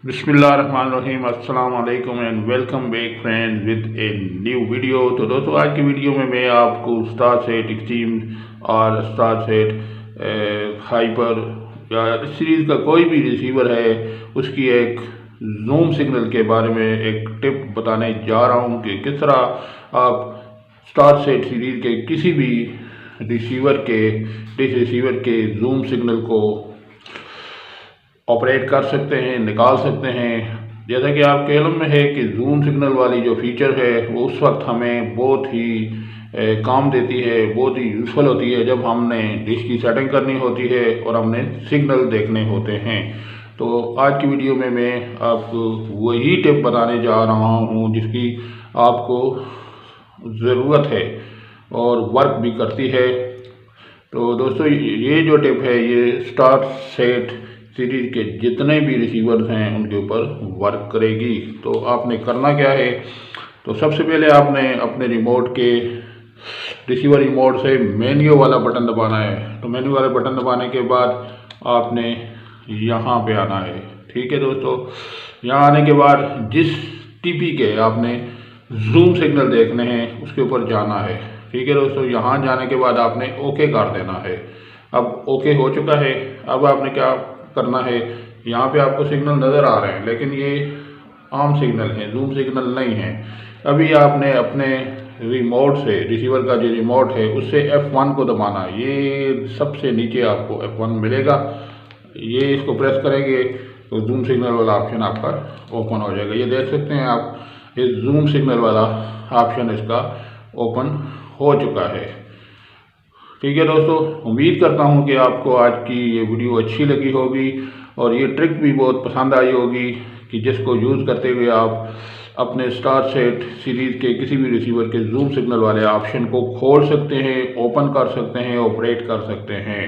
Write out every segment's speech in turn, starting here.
बिस्मिल्लाहिर्रहमानिर्रहीम अस्सलाम वालेकुम and welcome back friends with a new video. तो दोस्तों आज की वीडियो में मैं आपको स्टार सेट एक्सट्रीम और स्टार सेट हाइपर या इस सीरीज़ का कोई भी रिसीवर है उसकी एक जूम सिग्नल के बारे में एक टिप बताने जा रहा हूं कि किस तरह आप स्टार सेट सीरीज़ के किसी भी डिश रिसीवर के जूम सिग्नल को ऑपरेट कर सकते हैं, निकाल सकते हैं। जैसा कि आपके इल्म में है कि जूम सिग्नल वाली जो फीचर है वो उस वक्त हमें बहुत ही काम देती है, बहुत ही यूज़फुल होती है जब हमने डिश की सेटिंग करनी होती है और हमने सिग्नल देखने होते हैं। तो आज की वीडियो में मैं आपको वही टिप बताने जा रहा हूँ जिसकी आपको ज़रूरत है और वर्क भी करती है। तो दोस्तों ये जो टिप है ये स्टार सेट सीरीज़ के जितने भी रिसीवर्स हैं उनके ऊपर वर्क करेगी। तो आपने करना क्या है, तो सबसे पहले आपने अपने रिमोट के रिसीवर रिमोट से मेन्यू वाला बटन दबाना है। तो मेन्यू वाले बटन दबाने के बाद आपने यहाँ पे आना है। ठीक है दोस्तों, यहाँ आने के बाद जिस टीपी के आपने जूम सिग्नल देखने हैं उसके ऊपर जाना है। ठीक है दोस्तों, यहाँ जाने के बाद आपने ओके कर देना है। अब ओके हो चुका है। अब आपने क्या करना है, यहाँ पे आपको सिग्नल नज़र आ रहे हैं लेकिन ये आम सिग्नल है, जूम सिग्नल नहीं है। अभी आपने अपने रिमोट से रिसीवर का जो रिमोट है उससे F1 को दबाना है। ये सबसे नीचे आपको F1 मिलेगा, ये इसको प्रेस करेंगे तो जूम सिग्नल वाला ऑप्शन आपका ओपन हो जाएगा। ये देख सकते हैं आप, ये जूम सिग्नल वाला ऑप्शन इसका ओपन हो चुका है। ठीक है दोस्तों, उम्मीद करता हूं कि आपको आज की ये वीडियो अच्छी लगी होगी और ये ट्रिक भी बहुत पसंद आई होगी कि जिसको यूज़ करते हुए आप अपने स्टार सेट सीरीज़ के किसी भी रिसीवर के जूम सिग्नल वाले ऑप्शन को खोल सकते हैं, ओपन कर सकते हैं, ऑपरेट कर सकते हैं।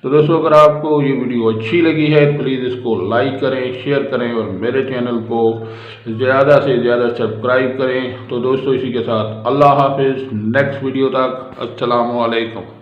तो दोस्तों अगर आपको ये वीडियो अच्छी लगी है तो प्लीज़ इसको लाइक करें, शेयर करें और मेरे चैनल को ज़्यादा से ज़्यादा सब्सक्राइब करें। तो दोस्तों इसी के साथ अल्लाह हाफिज़, नेक्स्ट वीडियो तक अस्सलामु अलैकुम।